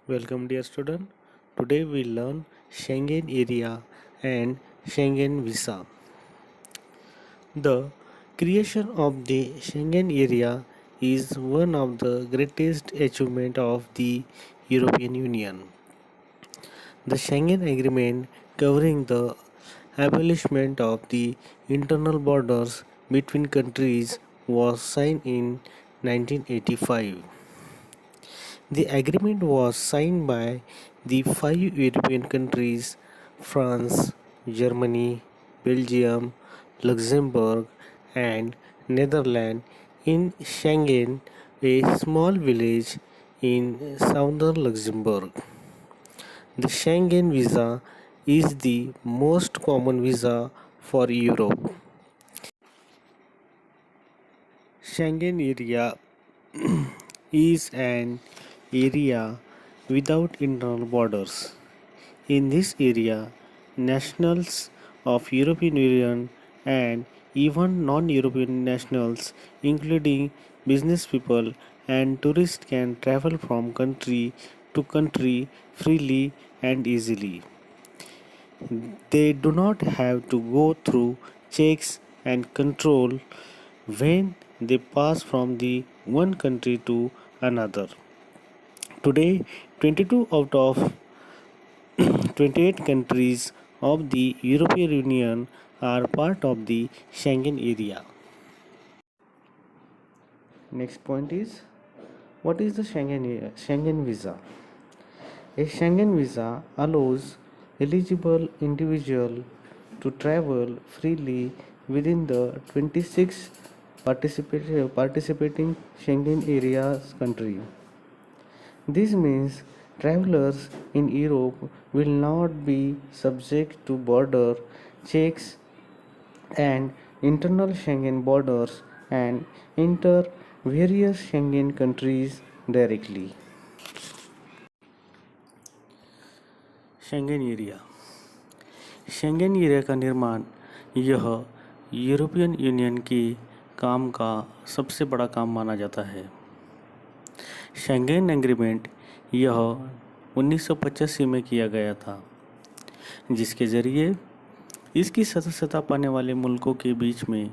Welcome dear student. Today we learn Schengen area and Schengen visa. The creation of the Schengen area is one of the greatest achievements of the European Union. The Schengen Agreement covering the abolishment of the internal borders between countries was signed in 1985. The agreement was signed by the five European countries France, Germany, Belgium, Luxembourg, and Netherlands in Schengen, a small village in southern Luxembourg. The Schengen visa is the most common visa for Europe. Schengen area is an area without internal borders. In this area, nationals of European Union and even non-European nationals, including business people and tourists, can travel from country to country freely and easily. They do not have to go through checks and control when they pass from the one country to another. Today, 22 out of 28 countries of the European Union are part of the Schengen area. Next point is, what is the Schengen visa? A Schengen visa allows eligible individual to travel freely within the 26 participating Schengen areas country. This means travelers in Europe will not be subject to border checks and internal Schengen borders and enter various Schengen countries directly. Schengen area का निर्माण यह European union के काम का सबसे बड़ा काम माना जाता है। शेंगेन एग्रीमेंट यह 1985 में किया गया था, जिसके ज़रिए इसकी सदस्यता पाने वाले मुल्कों के बीच में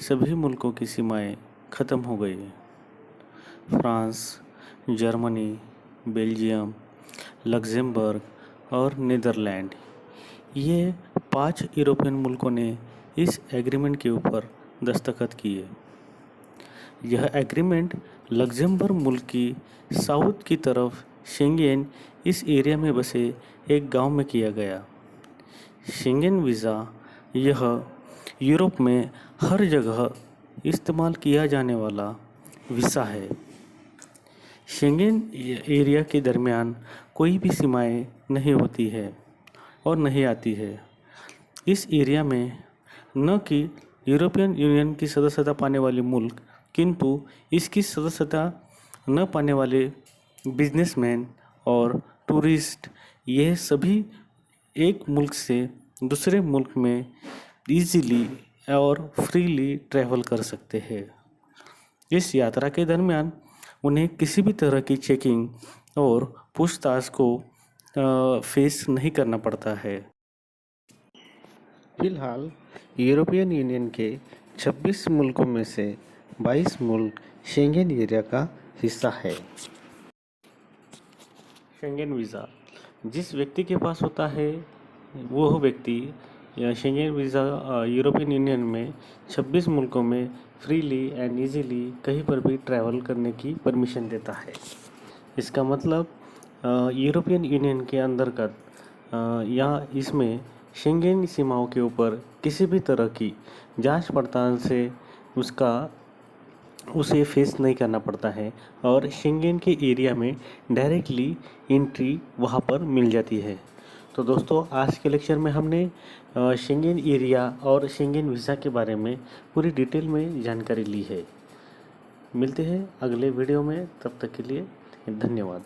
सभी मुल्कों की सीमाएं ख़त्म हो गई। फ्रांस, जर्मनी, बेल्जियम, लग्जमबर्ग और नीदरलैंड, ये 5 यूरोपियन मुल्कों ने इस एग्रीमेंट के ऊपर दस्तखत किए। यह एग्रीमेंट लग्जमबर्ग मुल्क की साउथ की तरफ शेंगेन इस एरिया में बसे एक गांव में किया गया। शेंगेन वीज़ा यह यूरोप में हर जगह इस्तेमाल किया जाने वाला वीज़ा है। शेंगेन एरिया के दरमियान कोई भी सीमाएं नहीं होती है और नहीं आती है। इस एरिया में न कि यूरोपियन यूनियन की सदस्यता पाने वाले मुल्क, किंतु इसकी सदस्यता न पाने वाले बिजनेसमैन और टूरिस्ट, ये सभी एक मुल्क से दूसरे मुल्क में इजीली और फ्रीली ट्रैवल कर सकते हैं। इस यात्रा के दरमियान उन्हें किसी भी तरह की चेकिंग और पूछताछ को फेस नहीं करना पड़ता है। फिलहाल यूरोपियन यूनियन के 26 मुल्कों में से 22 मुल्क शेंगेन एरिया का हिस्सा है। शेंगेन वीज़ा जिस व्यक्ति के पास होता है, वह व्यक्ति शेंगेन वीज़ा यूरोपियन यूनियन में 26 मुल्कों में फ्रीली एंड इजीली कहीं पर भी ट्रैवल करने की परमिशन देता है। इसका मतलब यूरोपियन यूनियन के अंतर्गत या इसमें शेंगेन सीमाओं के ऊपर किसी भी तरह की जांच पड़ताल से उसे फेस नहीं करना पड़ता है और शेंगेन के एरिया में डायरेक्टली एंट्री वहाँ पर मिल जाती है। तो दोस्तों, आज के लेक्चर में हमने शेंगेन एरिया और शेंगेन वीज़ा के बारे में पूरी डिटेल में जानकारी ली है। मिलते हैं अगले वीडियो में, तब तक के लिए धन्यवाद।